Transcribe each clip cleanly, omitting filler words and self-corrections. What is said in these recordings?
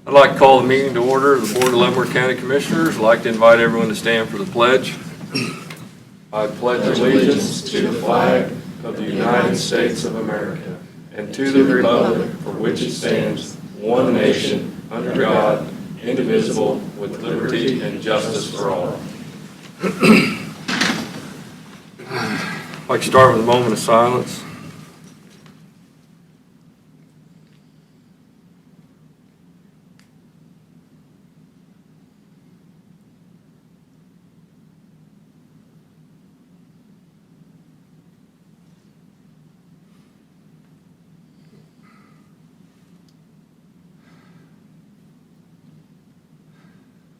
I'd like to call the meeting to order. The Board of Leavenworth County Commissioners. I'd like to invite everyone to stand for the pledge. I pledge allegiance to the flag of the United States of America and to the republic for which it stands, one nation, under God, indivisible, with liberty and justice for all. I'd like to start with a moment of silence.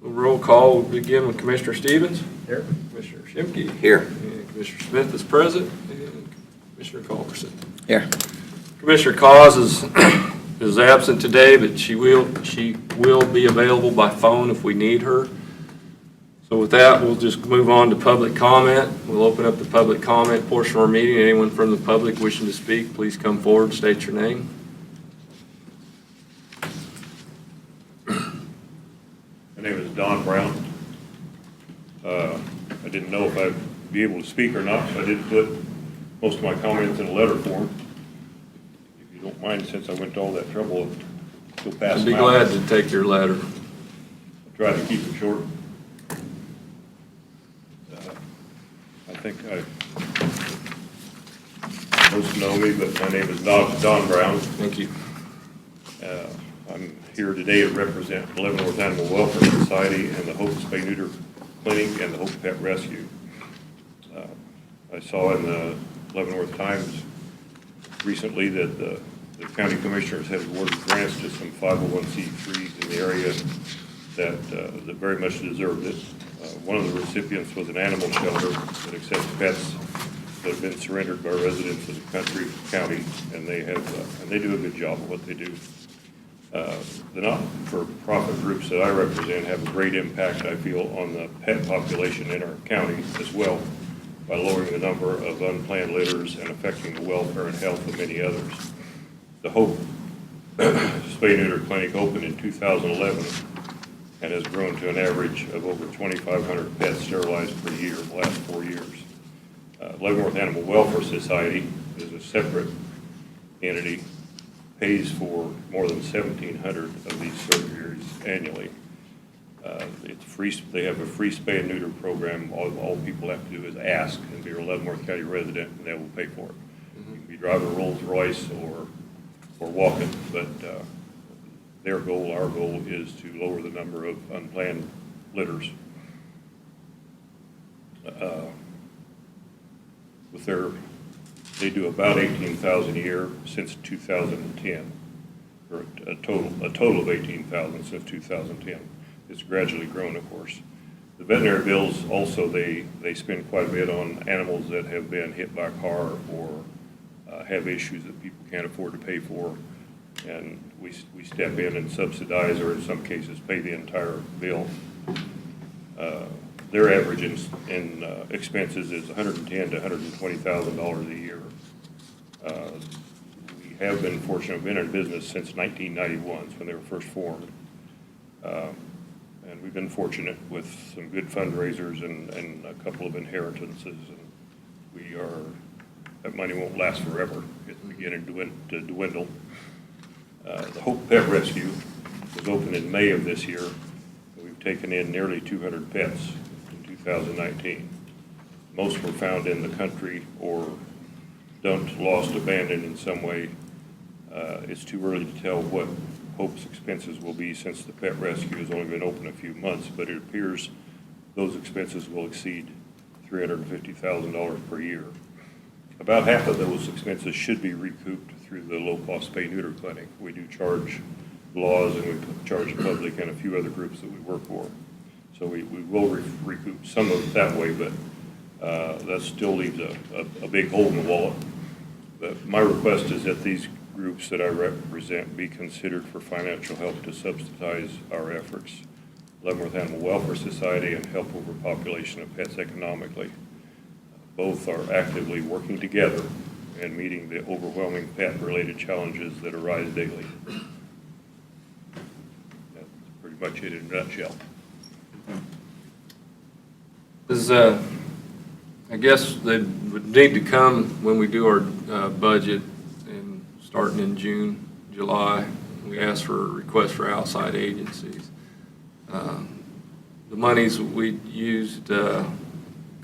Roll call will begin with Commissioner Stevens. Here. Commissioner Shimke. Here. And Commissioner Smith is present. And Commissioner Culberson. Here. Commissioner Cause is absent today, but she will be available by phone if we need her. So with that, we'll just move on to public comment. We'll open up the public comment portion of our meeting. Anyone from the public wishing to speak, please come forward and state your name. My name is Don Brown. I didn't know if I'd be able to speak or not, so I did put most of my comments in a letter form. If you don't mind, since I went to all that trouble of still passing I'd be glad to take your letter. I'll try to keep it short. I think most know me, but my name is Don Brown. Thank you. I'm here today to represent the Leavenworth Animal Welfare Society and the Hope Spay Neuter Clinic and the Hope Pet Rescue. I saw in the Leavenworth Times recently that the county commissioners had awarded grants to some 501c3s in the area that very much deserved it. One of the recipients was an animal shelter that accepts pets that have been surrendered by residents of the county, and they do a good job of what they do. The not-for-profit groups that I represent have a great impact, I feel, on the pet population in our county as well, by lowering the number of unplanned litters and affecting the welfare and health of many others. The Hope Spay Neuter Clinic opened in 2011 and has grown to an average of over 2,500 pets sterilized per year in the last 4 years. Leavenworth Animal Welfare Society is a separate entity, pays for more than 1,700 of these surgeries annually. It's free. They have a free spay and neuter program. All people have to do is ask and be a Leavenworth County resident, and they will pay for it. You can be driving a Rolls Royce or walking, but their goal, our goal, is to lower the number of unplanned litters. They do about 18,000 a year since 2010, or a total of 18,000 since 2010. It's gradually grown, of course. The veterinary bills also, they spend quite a bit on animals that have been hit by a car or have issues that people can't afford to pay for, and we step in and subsidize, or in some cases pay the entire bill. Their average in expenses is $110,000 to $120,000 a year. We have been fortunate, we've been in business since 1991, when they were first formed. And we've been fortunate with some good fundraisers and a couple of inheritances. And that money won't last forever. It's beginning to dwindle. The Hope Pet Rescue was opened in May of this year. We've taken in nearly 200 pets in 2019. Most were found in the country or dumped, lost, abandoned in some way. It's too early to tell what Hope's expenses will be since the pet rescue has only been open a few months, but it appears those expenses will exceed $350,000 per year. About half of those expenses should be recouped through the low-cost spay-neuter clinic. We do charge laws, and we charge the public and a few other groups that we work for. So we will recoup some of it that way, but that still leaves a big hole in the wallet. But my request is that these groups that I represent be considered for financial help to subsidize our efforts. Leavenworth Animal Welfare Society and Help Overpopulation of Pets Economically. Both are actively working together and meeting the overwhelming pet-related challenges that arise daily. pretty much it in a nutshell. I guess they would need to come when we do our budget, and starting in June, July, we ask for a request for outside agencies. The monies we used a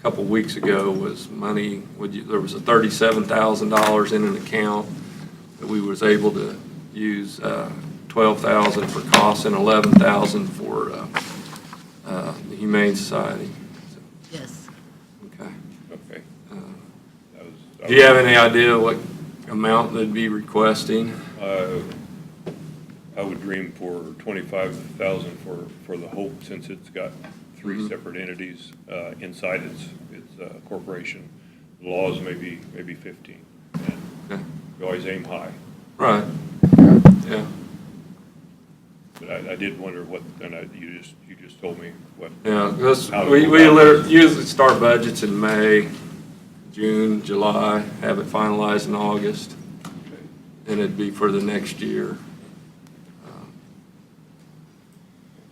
couple weeks ago was money, there was a $37,000 in an account that we was able to use $12,000 for costs and $11,000 for the Humane Society. Yes. Okay. Okay. Do you have any idea what amount they'd be requesting? I would dream for 25,000 for the Hope, since it's got three separate entities inside its corporation. The laws maybe 15. And Okay. you always aim high. Right. Yeah. But I did wonder what, and you just told me what. Yeah, this, how to we go about it. usually start budgets in May, June, July, have it finalized in August, Okay. and it'd be for the next year.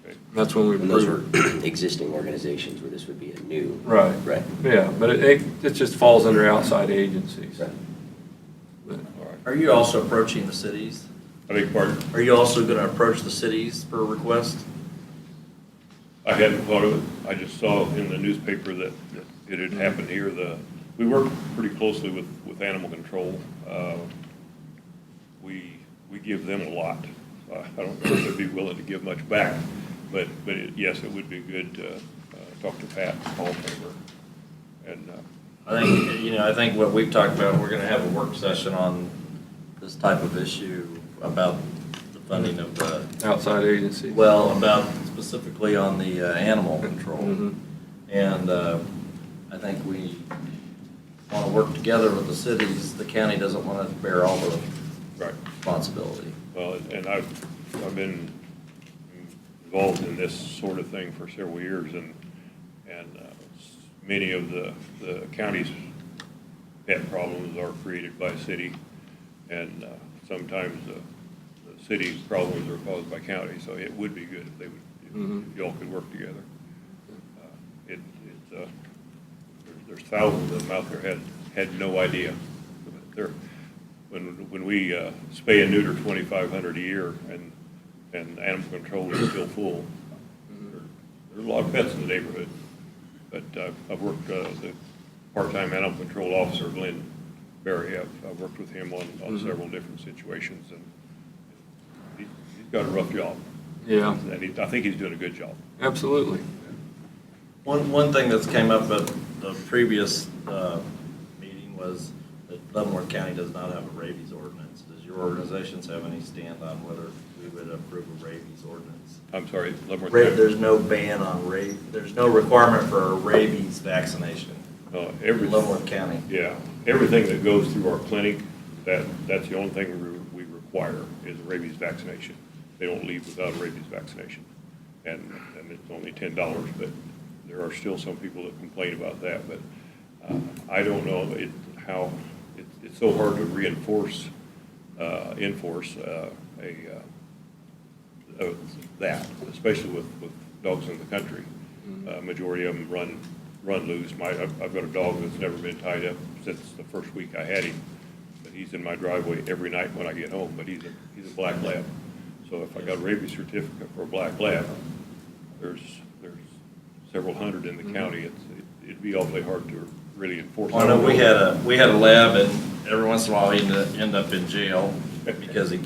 Okay. That's when we And those approve are it. existing organizations where this would be a new. Right. Right. Yeah, but it just falls under outside agencies. Right. But- All right. Are you also approaching the cities? I beg your pardon? Are you also going to approach the cities for a request? I hadn't thought of it. I just saw in the newspaper that it had happened here. We work pretty closely with animal control. We give them a lot. I don't know if they'd be willing to give much back, but yes, it would be good to talk to Pat Hallfamer. And I think what we've talked about, we're going to have a work session on this type of issue about the funding of the, Outside agencies. well, about specifically on the animal control. Mhm. And I think we want to work together with the cities. The county doesn't want to bear all the right. responsibility. Well, and I've been involved in this sort of thing for several years, and many of the county's pet problems are created by city, and sometimes the city's problems are caused by county. So it would be good if they would, if y'all could work together. There's thousands of them out there had no idea. When we spay and neuter 2,500 a year, and animal control is still full, there's a lot of pets in the neighborhood. But I've worked, the part-time animal control officer, Glenn Berry, I've worked with him on several different situations, and he's got a rough job. Yeah, And I think he's doing a good job. absolutely. One thing that's came up at the previous meeting was that Leavenworth County does not have a rabies ordinance. Does your organizations have any stand on whether we would approve a rabies ordinance? I'm sorry, Leavenworth County. There's no ban on there's no requirement for a rabies vaccination in Leavenworth County. Yeah, everything that goes through our clinic, that's the only thing we require is a rabies vaccination. They don't leave without a rabies vaccination. And it's only $10, but there are still some people that complain about that. But I don't know how it's so hard to enforce that, especially with dogs in the country. Majority of them run loose. I've got a dog that's never been tied up since the first week I had him, but he's in my driveway every night when I get home. But he's a black lab, so if I got a rabies certificate for a black lab, there's several hundred in the county. It'd be awfully hard to really enforce. I know we had a lab, and every once in a while he'd end up in jail because he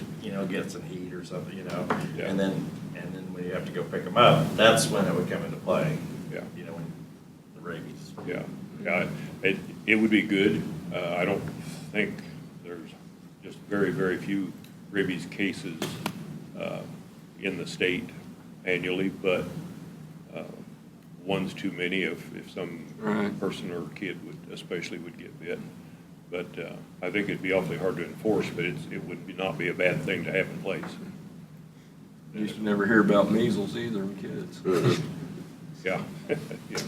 gets in heat or something, Yeah. and then when you have to go pick him up, that's when it would come into play. Yeah. When the rabies. Yeah, it would be good. I don't think there's just very, very few rabies cases in the state annually, but one's too many if some Right. person or kid especially would get bit. But I think it'd be awfully hard to enforce, but it would not be a bad thing to have in place. Used to never hear about measles either in kids. Yeah. Yeah.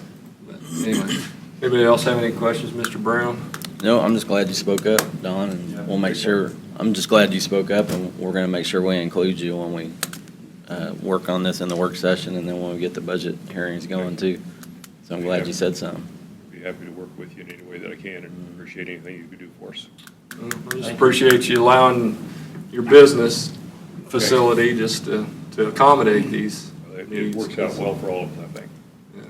But anyway, anybody else have any questions, Mr. Brown? No, I'm just glad you spoke up, Don, and we'll make sure, I'm just glad you spoke up, and we're gonna make sure we include you when we work on this in the work session, and then when we get the budget hearings going too. So I'm glad you said something. Be happy to work with you in any way that I can and appreciate anything you could do for us. I just appreciate you allowing your business facility just to accommodate these It needs. works out well for all of us, I think. Yeah.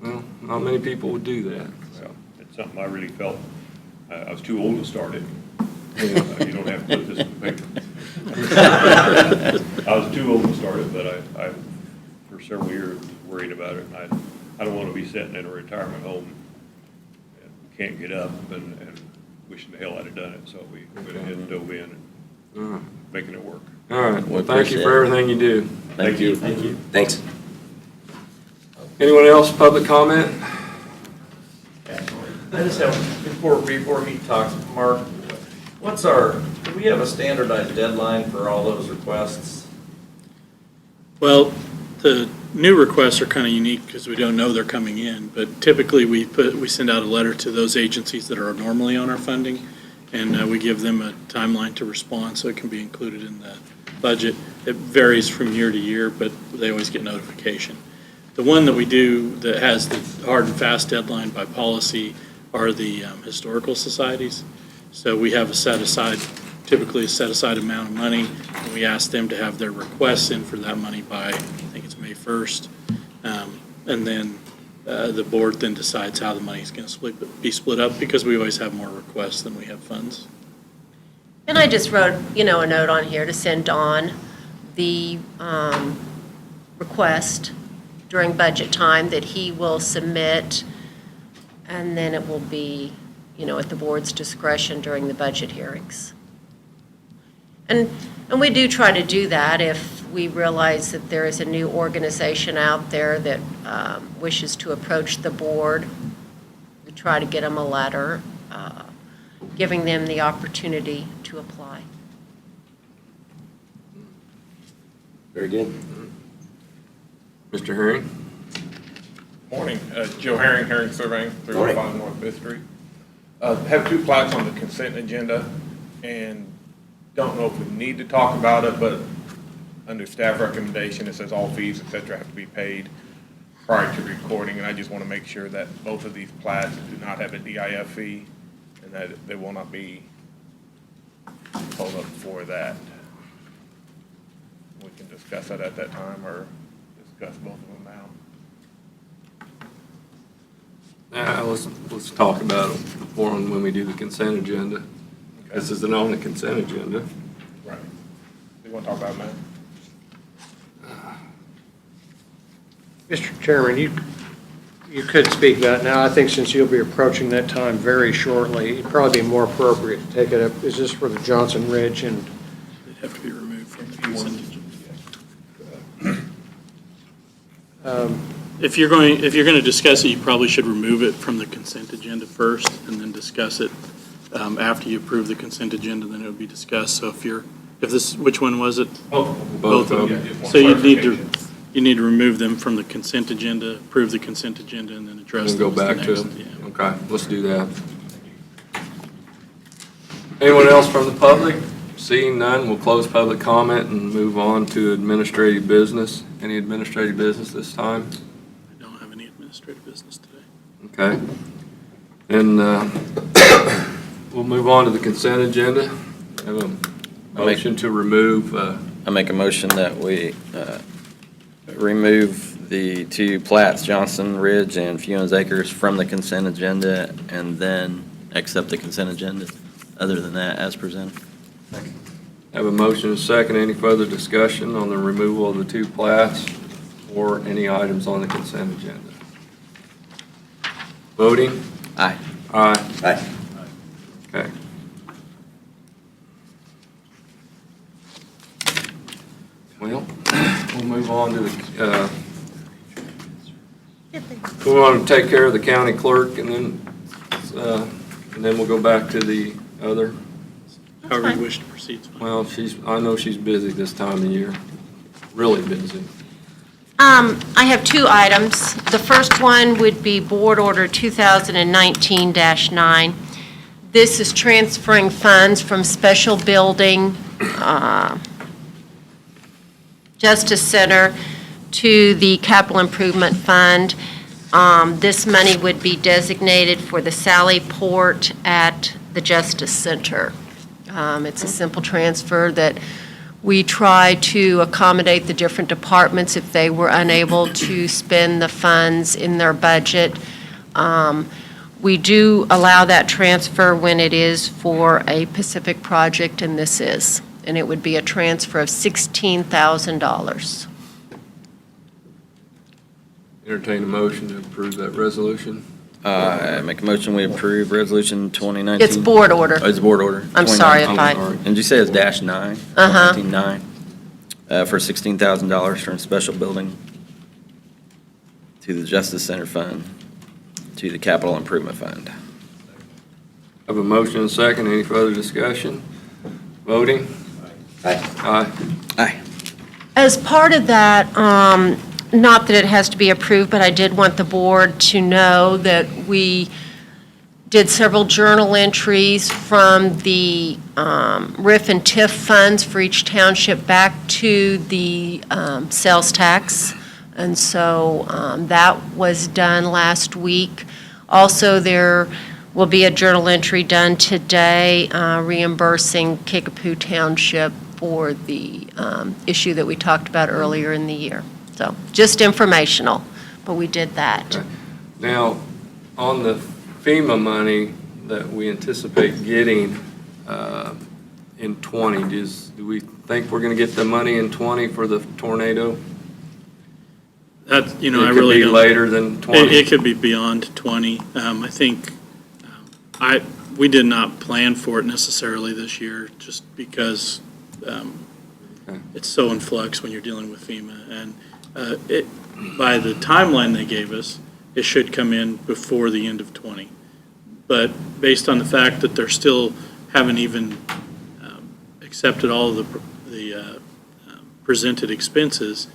Well, not many people would do that. So it's something I really felt, I was too old to start it. You don't have to put this in the paper. I was too old to start it, but I for several years, was worried about it. And I don't want to be sitting in a retirement home and can't get up and wishing the hell I'd have done it. So we went ahead and dove in and All right. making it work. All right. Well, We thank you appreciate for it. everything you do. Thank you. Thank you. Thanks. Anyone else, public comment? I just have, before he talks, Mark, do we have a standardized deadline for all those requests? Well, the new requests are kind of unique because we don't know they're coming in, but typically we send out a letter to those agencies that are normally on our funding, and we give them a timeline to respond so it can be included in the budget. It varies from year to year, but they always get notification. The one that we do that has the hard and fast deadline by policy are the historical societies. So we have typically a set-aside amount of money, and we ask them to have their requests in for that money by, I think it's May 1st. And then the board then decides how the money is going to be split up, because we always have more requests than we have funds. And I just wrote, a note on here to send Dawn the request during budget time that he will submit, and then it will be, at the board's discretion during the budget hearings. And we do try to do that if we realize that there is a new organization out there that wishes to approach the board. We try to get them a letter, giving them the opportunity to apply. Very good. Mr. Herring? Morning, Joe Herring, Herring Surveying, Morning. 305 North Fifth Street. Have two plats on the consent agenda, and don't know if we need to talk about it, but under staff recommendation, it says all fees, et cetera, have to be paid prior to recording, and I just want to make sure that both of these plats do not have a DIF fee, and that they will not be pulled up for that. We can discuss that at that time, or discuss both of them now. Let's talk about it before and when we do the consent agenda. This isn't on the consent agenda. Right. You want to talk about it, man? Mr. Chairman, you could speak about it now. I think since you'll be approaching that time very shortly, it'd probably be more appropriate to take it up. Is this for the Johnson Ridge and? They'd have to be removed from the consent agenda. If you're going to discuss it, you probably should remove it from the consent agenda first and then discuss it after you approve the consent agenda, then it would be discussed. So which one was it? Both of them. Just one So clarification. you need to remove them from the consent agenda, approve the consent agenda, and then address And go them as back the to next. it. Yeah. Okay, let's do that. Anyone else from the public? Seeing none, we'll close public comment and move on to administrative business. Any administrative business this time? I don't have any administrative business today. Okay. And we'll move on to the consent agenda. Have a motion to remove, I make a motion that we remove the two plats, Johnson Ridge and Fewens Acres, from the consent agenda, and then accept the consent agenda, other than that, as presented. have a motion and a second. Any further discussion on the removal of the two plats or any items on the consent agenda? Voting? Aye. Aye. Aye. Okay. Well, we'll move on to the, we want to take care of the county clerk and then we'll go back to the other. However you fine. wish to proceed. is fine. Well, I know she's busy this time of year, really busy. I have two items. The first one would be Board Order 2019-9. This is transferring funds from special building Justice Center to the Capital Improvement Fund. This money would be designated for the Sally Port at the Justice Center. It's a simple transfer that we try to accommodate the different departments if they were unable to spend the funds in their budget. We do allow that transfer when it is for a Pacific project, and this is. And it would be a transfer of $16,000. Entertain a motion to approve that resolution. I make a motion, we approve resolution 2019. It's board order. Oh, it's board order. I'm sorry if 2019. And did you say it's -9? Uh-huh. 2019-9, for $16,000 from special building to the Justice Center Fund, to the Capital Improvement Fund. Have a motion and a second. Any further discussion? Voting? Aye. Aye. Aye. As part of that, not that it has to be approved, but I did want the board to know that we did several journal entries from the RIF and TIF funds for each township back to the sales tax. And so that was done last week. Also, there will be a journal entry done today reimbursing Kickapoo Township for the issue that we talked about earlier in the year. So just informational, but we did that. Okay. Now, on the FEMA money that we anticipate getting in 20, do we think we're going to get the money in 20 for the tornado? That, I really It could be don't. later than 20? It could be beyond 20. I think, we did not plan for it necessarily this year, just because it's so in flux when you're dealing with FEMA. And by the timeline they gave us, it should come in before the end of 20. But based on the fact that they're still haven't even accepted all of the presented expenses,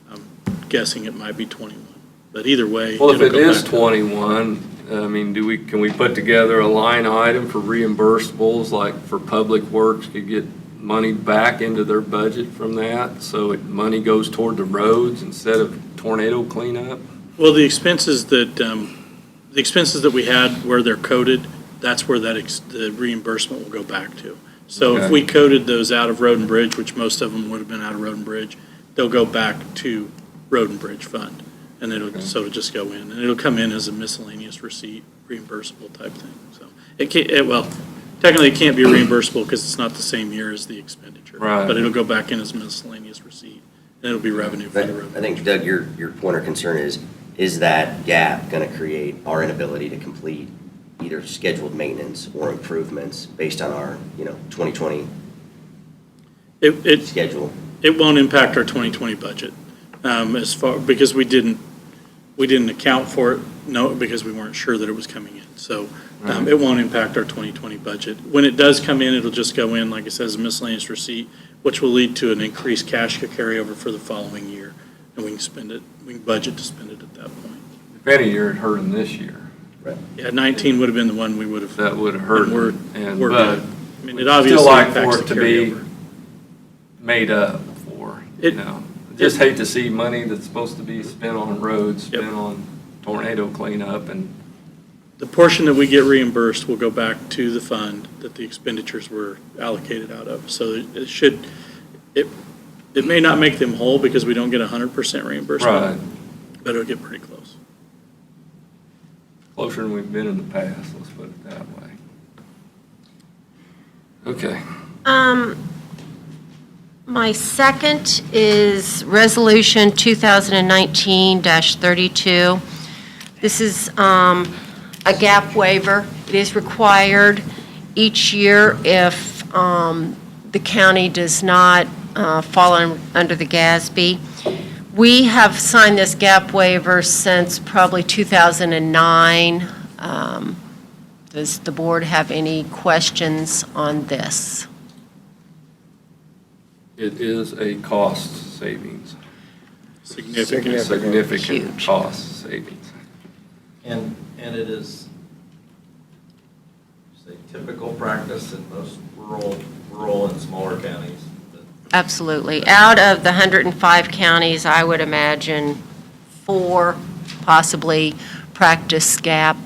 I'm guessing it might be 21. But either way. Well, if it'll it go is back. 21, I mean, can we put together a line item for reimbursables, like for Public Works could get money back into their budget from that, so money goes toward the roads instead of tornado cleanup? Well, the expenses that we had where they're coded, that's where the reimbursement will go back to. So if Okay. we coded those out of Road and Bridge, which most of them would have been out of Road and Bridge, they'll go back to Road and Bridge Fund. And it'll just go in, and it'll come in as a miscellaneous receipt, reimbursable type thing. So technically it can't be reimbursable because it's not the same year as the expenditure. Right. But it'll go back in as a miscellaneous receipt, and it'll be revenue for But the road. I think, Doug, your point or concern is that gap going to create our inability to complete either scheduled maintenance or improvements based on our, 2020 schedule? It won't impact our 2020 budget, because we didn't account for it, because we weren't sure that it was coming in. So it won't impact our 2020 budget. When it does come in, it'll just go in, like I said, as a miscellaneous receipt, which will lead to an increased cash carryover for the following year, and we can budget to spend it at that point. If any year, it hurt them this year. Yeah, 19 would have been the one we would have. That would have hurt. We're And good. but I mean, we'd it obviously still like impacts for it the to be carryover. made up for, Just hate to see money that's supposed to be spent on roads, spent on tornado cleanup, and The portion that we get reimbursed will go back to the fund that the expenditures were allocated out of. So it may not make them whole because we don't get 100% reimbursement. right, But it'll get pretty close. closer than we've been in the past, let's put it that way. Okay. My second is Resolution 2019-32. This is a gap waiver. It is required each year if the county does not fall under the GASB. We have signed this gap waiver since probably 2009. Does the board have any questions on this? It is a cost savings, Significant. significant Huge. cost savings. And it is, say, typical practice in most rural and smaller counties that Absolutely. Out of the 105 counties, I would imagine 4 possibly practice GAP,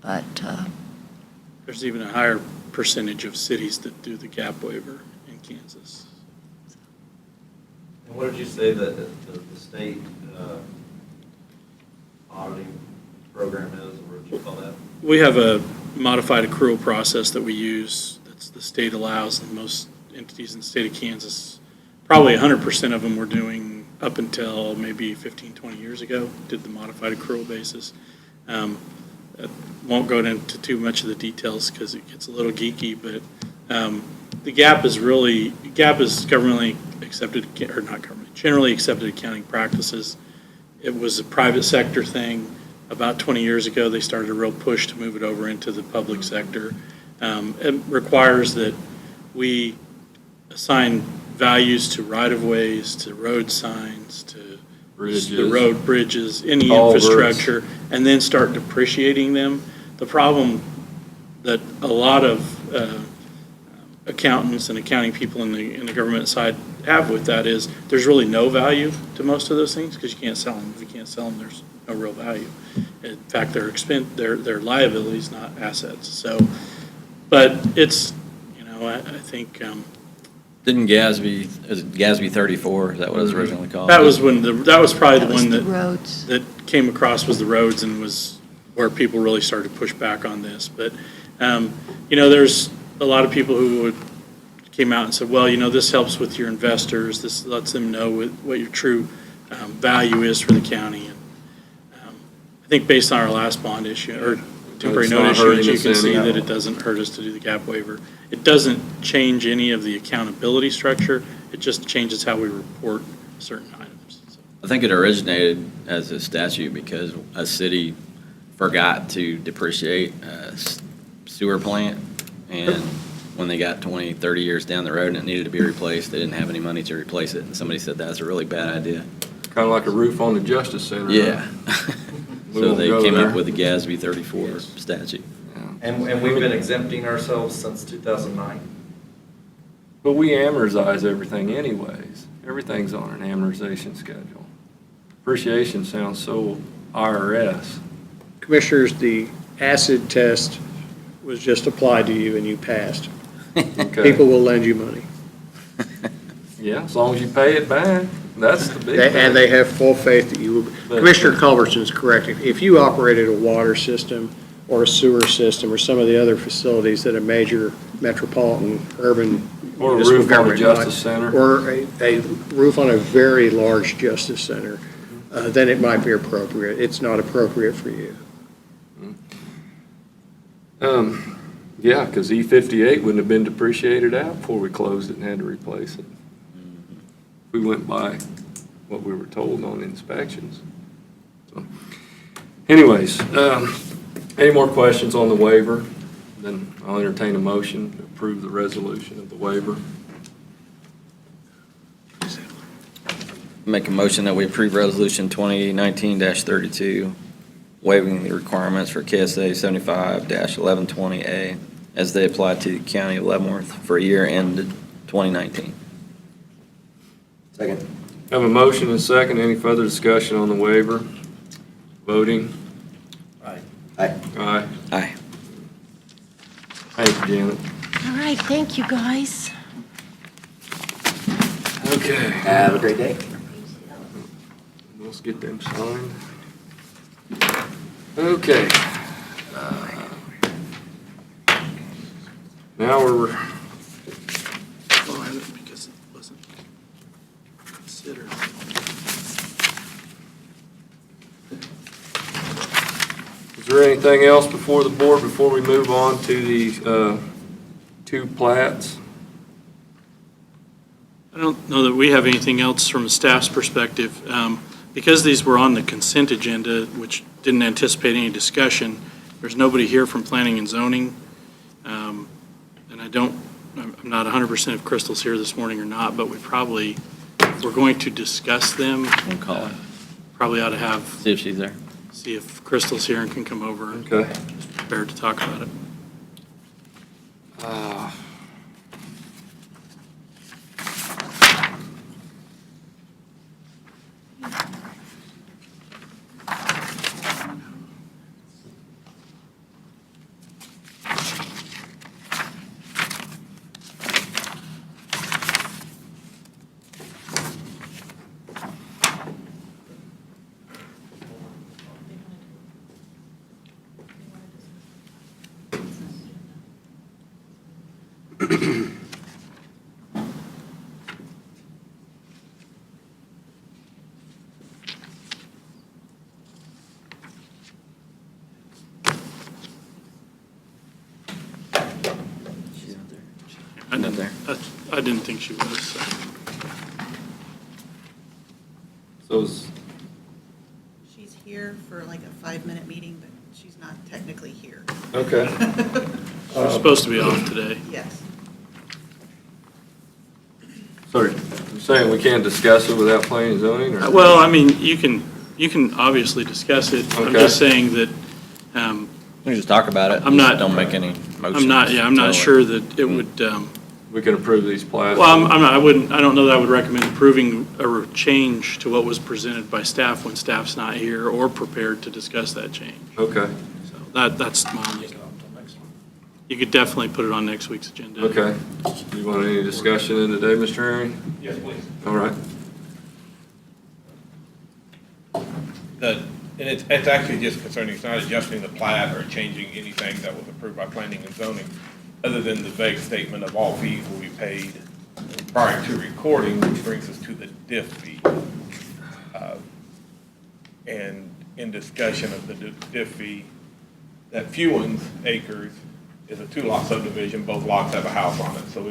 but There's even a higher percentage of cities that do the gap waiver in Kansas. And what did you say that the state auditing program is, or what did you call that? We have a modified accrual process that we use, that's the state allows, and most entities in the state of Kansas, probably 100% of them were doing up until maybe 15, 20 years ago, did the modified accrual basis. I won't go into too much of the details because it gets a little geeky, but the GAP is governmentally accepted, or not government, generally accepted accounting practices. It was a private sector thing. About 20 years ago, they started a real push to move it over into the public sector. It requires that we assign values to right-of-ways, to road signs, to the road bridges, any Culverts. infrastructure, and then start depreciating them. The problem that a lot of accountants and accounting people in the government side have with that is there's really no value to most of those things because you can't sell them. If you can't sell them, there's no real value. In fact, they're liabilities, not assets. So, but it's, I think Didn't GASB 34, is that what it was originally called? that was probably the one the roads. that came across was the roads and was where people really started to push back on this. But, there's a lot of people who came out and said, well, this helps with your investors. This lets them know what your true value is for the county. And I think based on our last bond issue, or temporary It's note not issuance, hurting you us can see any. that it doesn't hurt us to do the gap waiver. It doesn't change any of the accountability structure. It just changes how we report certain items. So. I think it originated as a statute because a city forgot to depreciate a sewer plant, and when they got 20, 30 years down the road and it needed to be replaced, they didn't have any money to replace it, and somebody said that's a really bad idea. Kind of like a roof on the Justice Center. Yeah. We So won't they go came there. up with the GASB 34 statute. And we've been exempting ourselves since 2009. But we amortize everything anyways. Everything's on an amortization schedule. Depreciation sounds so IRS. Commissioners, the acid test was just applied to you and you passed. Okay. People will lend you money. Yeah, as long as you pay it back. That's the big thing. And they have full faith that you will. But- Commissioner Culbertson's correct. If you operated a water system or a sewer system or some of the other facilities that a major metropolitan urban Or a municipal roof on the government might- Justice Center. Or a roof on a very large justice center, then it might be appropriate. It's not appropriate for you. Yeah, because E58 wouldn't have been depreciated out before we closed it and had to replace it. We went by what we were told on inspections. So, anyways, any more questions on the waiver? Then I'll entertain a motion to approve the resolution of the waiver. Make a motion that we approve Resolution 2019-32, waiving the requirements for KSA 75-1120A as they apply to the County of Leavenworth for a year ended 2019. Second. Have a motion and a second. Any further discussion on the waiver? Voting? Aye. Aye. Aye. Thank you, Janet. All right, thank you, guys. Okay. Have a great day. Let's get them signed. Okay. Now we're, Because it wasn't considered. is there anything else before the board before we move on to the two plats? I don't know that we have anything else from a staff's perspective. Because these were on the consent agenda, which didn't anticipate any discussion, there's nobody here from planning and zoning. And I'm not 100% if Crystal's here this morning or not, but we probably, if we're going to discuss them, We'll call her. probably ought to have, See if she's there. see if Crystal's here and can come over and Okay. prepared to talk about it. I didn't, I didn't think she was, so. So is, She's here for like a 5-minute meeting, but she's not technically here. okay. We're supposed to be off today. Yes. So you're saying we can't discuss it without planning and zoning, or? Well, I mean, you can obviously discuss it. I'm Okay. just saying that, We can just talk about it. I'm not- Just don't make any motions. I'm not Totally. sure that it would, We can approve these plats? well, I don't know that I would recommend approving a change to what was presented by staff when staff's not here or prepared to discuss that change. Okay, So that's my only. You could definitely put it on next week's agenda. okay. You want any discussion in today, Mr. Herring? Yes, please. All right. And it's actually just concerning, it's not adjusting the plat or changing anything that was approved by planning and zoning, other than the vague statement of all fees will be paid prior to recording, which brings us to the diff fee. And in discussion of the diff fee, that Fewens Acres is a 2-lot subdivision, both lots have a house on it, so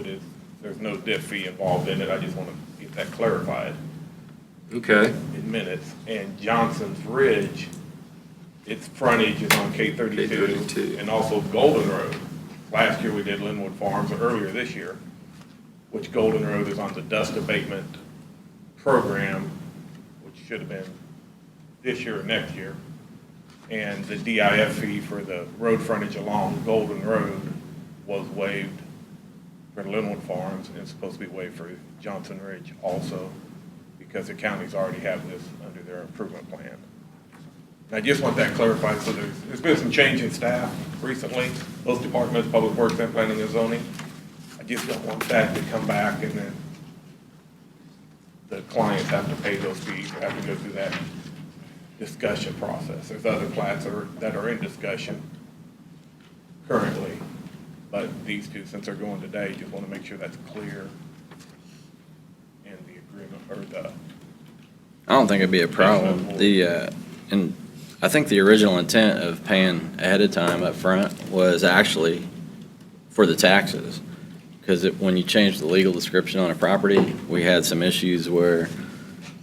there's no diff fee involved in it, I just want to get that clarified Okay, in minutes. And Johnson's Ridge, its frontage is on K-32 K-32. and also Golden Road. Last year we did Linwood Farms, or earlier this year, which Golden Road is on the dust abatement program, which should have been this year or next year. And the DIF fee for the road frontage along Golden Road was waived for Linwood Farms, and it's supposed to be waived for Johnson Ridge also, because the counties already have this under their improvement plan. And I just want that clarified, so there's been some change in staff recently, both departments, Public Works and Planning and Zoning. I just don't want that to come back and then the clients have to pay those fees, or have to go through that discussion process. There's other plats that are in discussion currently, but these two, since they're going today, just want to make sure that's clear in the agreement, or the, I don't think it'd be a problem. And I think the original intent of paying ahead of time up front was actually for the taxes. Because when you change the legal description on a property, we had some issues where,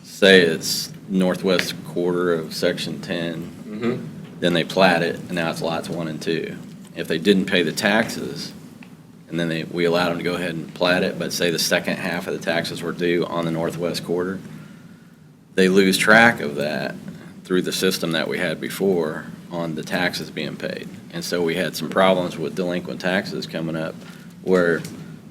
say it's northwest quarter of section 10, then they plat it, and now it's lots 1 and 2. If they didn't pay the taxes, and then we allowed them to go ahead and plat it, but say the second half of the taxes were due on the northwest quarter, they lose track of that through the system that we had before on the taxes being paid. And so we had some problems with delinquent taxes coming up, where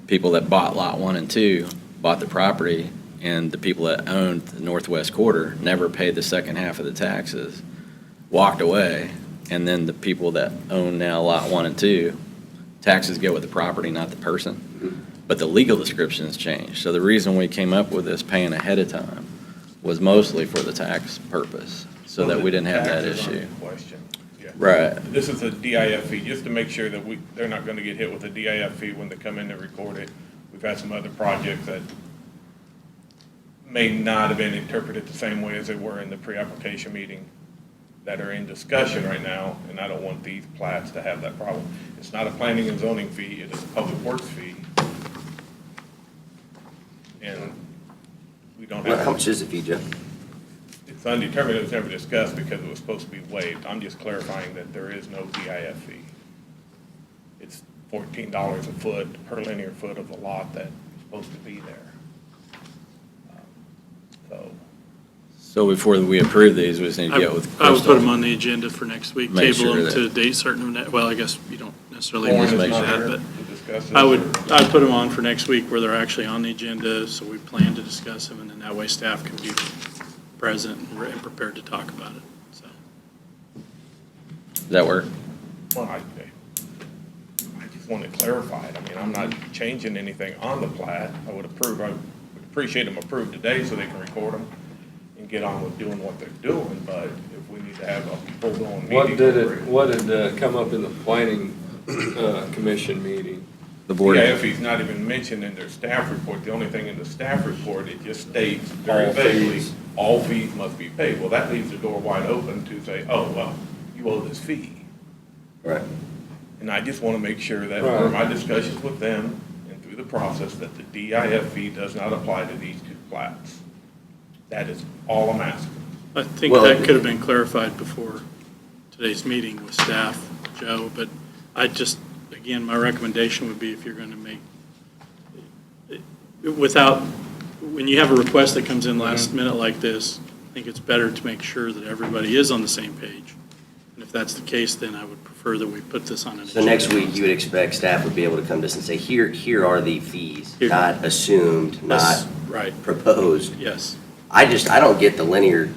people that bought lot 1 and 2 bought the property, and the people that owned the northwest quarter never paid the second half of the taxes, walked away, and then the people that own now lot 1 and 2, taxes go with the property, not the person. But the legal description has changed. So the reason we came up with this paying ahead of time was mostly for the tax purpose, so that we didn't have that taxes aren't issue. in question. Yeah. Right. This is a DIF fee, just to make sure that they're not going to get hit with a DIF fee when they come in to record it. We've had some other projects that may not have been interpreted the same way as they were in the pre-application meeting that are in discussion right now, and I don't want these plats to have that problem. It's not a planning and zoning fee, it is a public works fee. And we don't have. How much is the fee, Jeff? It's undetermined, it was never discussed because it was supposed to be waived. I'm just clarifying that there is no DIF fee. It's $14 a foot per linear foot of the lot that's supposed to be there. So before we approve these, we just need to get with Crystal. I would put them on the agenda for next week, Make table sure them to a that- date certain, well, I guess you don't necessarily Lauren need is to do not that, here but to discuss this, I'd put them on for next week where they're actually on the agenda, so we plan to discuss them, and then that way staff can be present and prepared to talk about it, so. Does that work? Well, I just want to clarify it. I mean, I'm not changing anything on the plat. I would appreciate them approved today so they can record them and get on with doing what they're doing, but if we need to have a full-blown meeting. what did come up in the planning commission meeting? The board. DIF's not even mentioned in their staff report. The only thing in the staff report, it just states very vaguely, all fees must be paid. Well, that leaves the door wide open to say, oh, well, you owe this fee. Right. And I just want to make sure that for my discussions with them and through the process, that the DIF fee does not apply to these two plats. That is all I'm asking. I think Well, that could have been clarified before today's meeting with staff, Joe, but I just, again, my recommendation would be if you're going to make, without, when you have a request that comes in last minute like this, I think it's better to make sure that everybody is on the same page. And if that's the case, then I would prefer that we put this on an So agenda. next week, you would expect staff would be able to come to us and say, here are the fees, Here. not assumed, not Right, proposed. yes. I don't get the linear,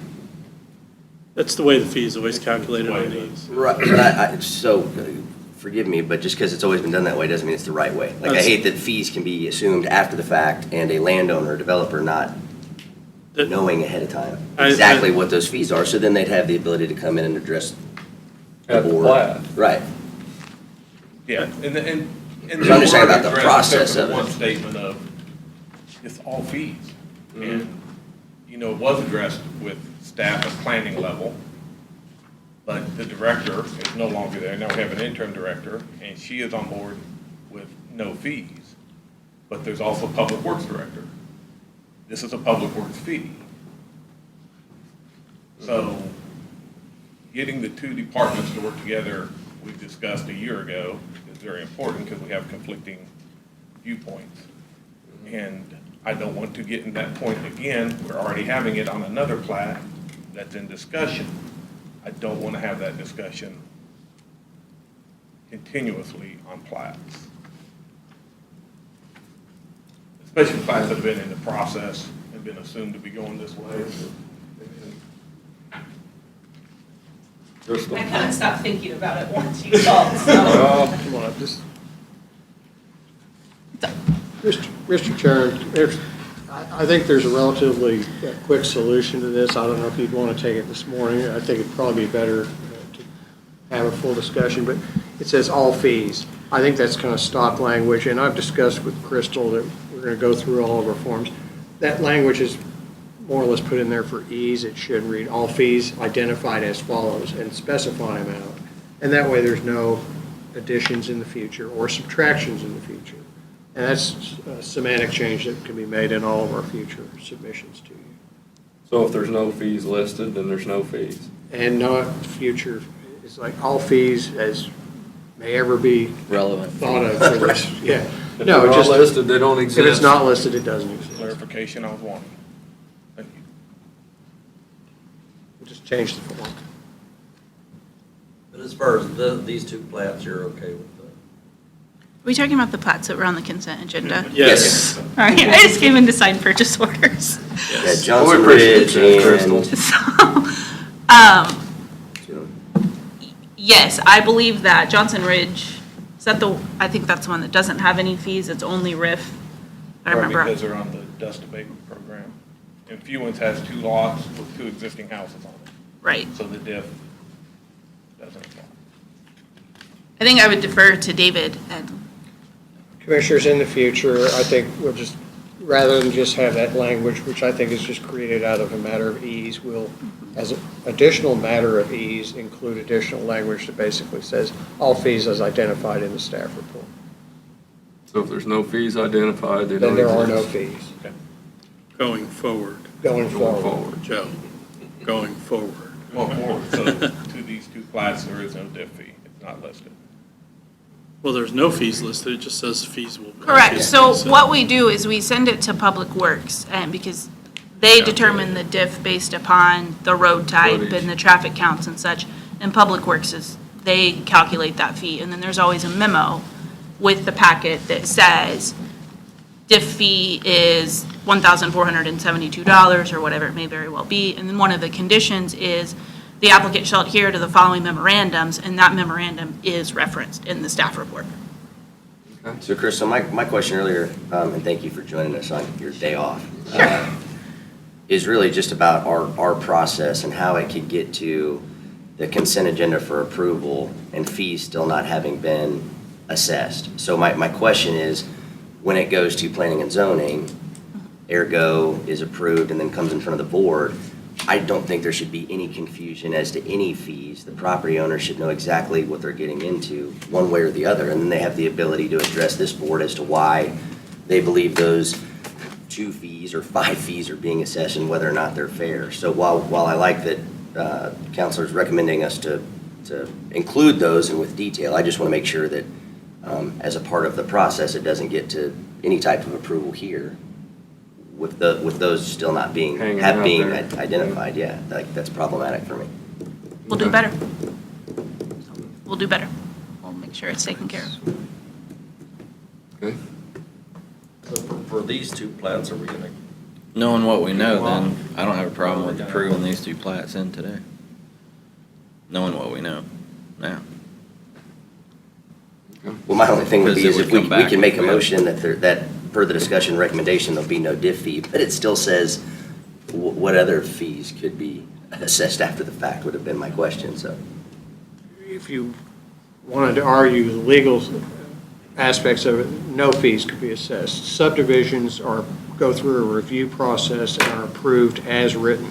That's the way the fee is always calculated on these. right, but so, forgive me, but just because it's always been done that way doesn't mean it's the right way. Like, I That's- hate that fees can be assumed after the fact and a landowner, developer not That- knowing ahead of time I- exactly what those fees are, so then they'd have the ability to come in and address the At the board. plat. Right. Yeah, and. So I'm just saying about the process of it. One statement of, it's all fees. Mm-hmm. And, it was addressed with staff at planning level, but the director is no longer there. Now we have an interim director, and she is on board with no fees. But there's also public works director. This is a public works fee. So getting the two departments to work together, we discussed a year ago, is very important because we have conflicting viewpoints. And I don't want to get in that point again. We're already having it on another plat that's in discussion. I don't want to have that discussion continuously on plats. Especially plats that have been in the process and been assumed to be going this way. Crystal? I kind of stopped thinking about it once you called, so. Come on up, Mr. Chairman, I think there's a relatively quick solution to this. I don't know if you'd want to take it this morning. I think it'd probably be better to have a full discussion, but it says all fees. I think that's kind of stock language, and I've discussed with Crystal that we're going to go through all of our forms. That language is more or less put in there for ease. It should read all fees identified as follows and specify amount. And that way there's no additions in the future or subtractions in the future. And that's a semantic change that can be made in all of our future submissions to you. So if there's no fees listed, then there's no fees. And not future, it's like all fees as may ever be Relevant. thought of for this, yeah. If No, they're it not just, listed, they don't exist. if it's not listed, it doesn't exist. Clarification I was wanting. Thank you. We'll just change the form. But as far as these two plats, you're okay with that? Are we talking about the plats that were on the consent agenda? Yes. All right, I just came in to sign purchase orders. Yeah, Johnson Well, we appreciate Ridge that, and. So, yes, I believe that Johnson Ridge, is that I think that's the one that doesn't have any fees, it's only RIF. I remember. Because they're on the dust abatement program. And Fewens has 2 lots with 2 existing houses on it. Right. So the diff doesn't apply. I think I would defer to David and, Commissioners, in the future, I think we'll just, rather than just have that language, which I think is just created out of a matter of ease, we'll, as an additional matter of ease, include additional language that basically says all fees as identified in the staff report. So if there's no fees identified, they Then don't there are no exist. fees Going forward, going Going forward. forward. Joe, going forward. Going forward, so to these 2 plats, there is no diff fee. It's not listed. Well, there's no fees listed, it just says fees will. correct, so Consent. what we do is we send it to Public Works, and because they determine the diff based upon the road type Footage. and the traffic counts and such, and Public Works they calculate that fee, and then there's always a memo with the packet that says diff fee is $1,472 or whatever it may very well be, and then one of the conditions is the applicant shall adhere to the following memorandums, and that memorandum is referenced in the staff report. So Chris, so my question earlier, and thank you for joining us on your day off, is really just about our process and how it could get to the consent agenda for approval and fees still not having been assessed. So my question is, when it goes to planning and zoning, ergo is approved and then comes in front of the board, I don't think there should be any confusion as to any fees. The property owner should know exactly what they're getting into, one way or the other, and then they have the ability to address this board as to why they believe those 2 fees or 5 fees are being assessed and whether or not they're fair. So while I like that Counselor's recommending us to include those and with detail, I just want to make sure that as a part of the process, it doesn't get to any type of approval here with those still not being, Hanging out being there. identified. Yeah, that's problematic for me. We'll do better. We'll do better. We'll make sure it's taken care of. Okay. For these 2 plats, are we gonna, Knowing what we know, then I don't have a problem with approving these 2 plats in today. Knowing what we know now. Well, my only thing would be Because is it if would we come back can make a if we have- motion that per the discussion recommendation, there'll be no diff fee, but it still says what other fees could be assessed after the fact would have been my question, so. If you wanted to argue the legal aspects of it, no fees could be assessed. Subdivisions go through a review process and are approved as written.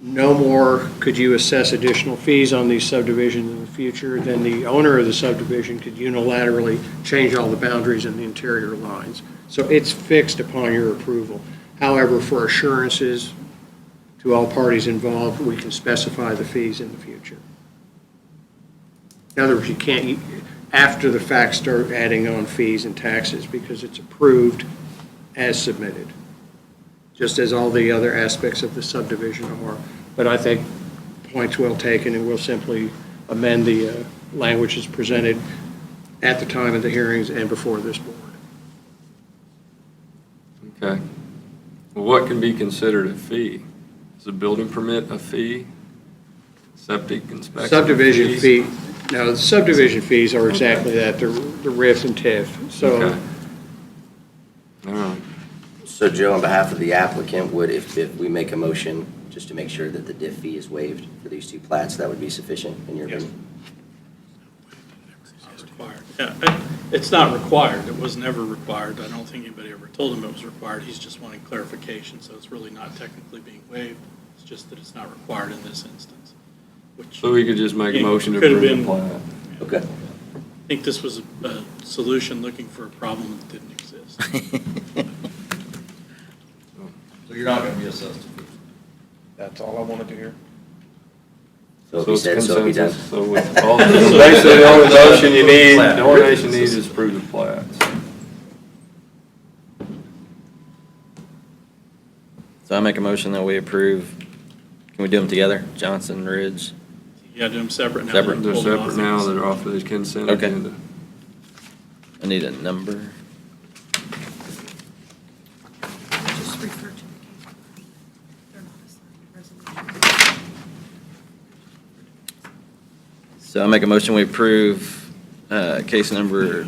No more could you assess additional fees on these subdivisions in the future than the owner of the subdivision could unilaterally change all the boundaries and the interior lines. So it's fixed upon your approval. However, for assurances to all parties involved, we can specify the fees in the future. In other words, you can't, after the fact, start adding on fees and taxes because it's approved as submitted, just as all the other aspects of the subdivision are. But I think point's well taken, and we'll simply amend the language as presented at the time of the hearings and before this board. Okay. Well, what can be considered a fee? Is a building permit a fee? Septic inspection? Subdivision fees? fee, no, the subdivision fees are exactly that, the RIF and TIF. So Okay. All right. So Joe, on behalf of the applicant, would, if we make a motion just to make sure that the diff fee is waived for these 2 plats, that would be sufficient in your Yes. opinion? Required. Yeah, it's not required. It was never required. I don't think anybody ever told him it was required. He's just wanting clarification, so it's really not technically being waived. It's just that it's not required in this instance, which So we could just make a Yeah, motion to could have approve the been- plat. Okay. I think this was a solution looking for a problem that didn't exist. so you're not gonna be assessed a fee? That's all I wanted to hear. So if he it's said, so be done. consensus. So with all, so basically the only motion you need, the only motion you need is approve the plats. So I make a motion that we approve, can we do them together? Johnson Ridge? You gotta do them separate now. Separate. They're pulled off separate now, these. they're off of the consent Okay. agenda. I need a number. Just refer to the case. They're not assigned resolution. So I make a motion, we approve case number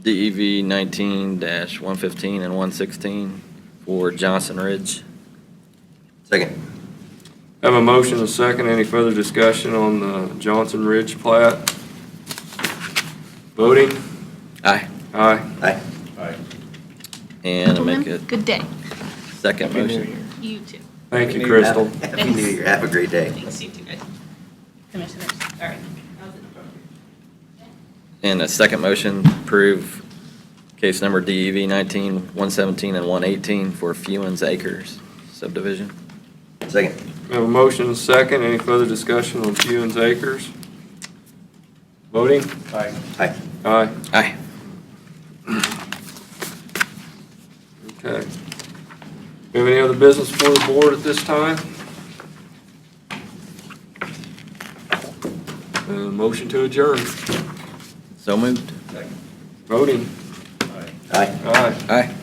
DEV 19-115 and 116 for Johnson Ridge. Second. Have a motion and a second. Any further discussion on the Johnson Ridge plat? Voting? Aye. Aye. Aye. And I make a Gentlemen, good day. second Happy New motion. Year. You too. Thank you, Crystal. Happy New Year. Have a great day. Thanks, you too, guys. Commissioners, all right. And a second motion, approve case number DEV 19-117 and 118 for Fewens Acres subdivision. Second. We have a motion and a second. Any further discussion on Fewens Acres? Voting? Aye. Aye. Aye. Aye. Okay. We have any other business for the board at this time? Motion to adjourn. So moved. Voting? Aye. Aye. Aye.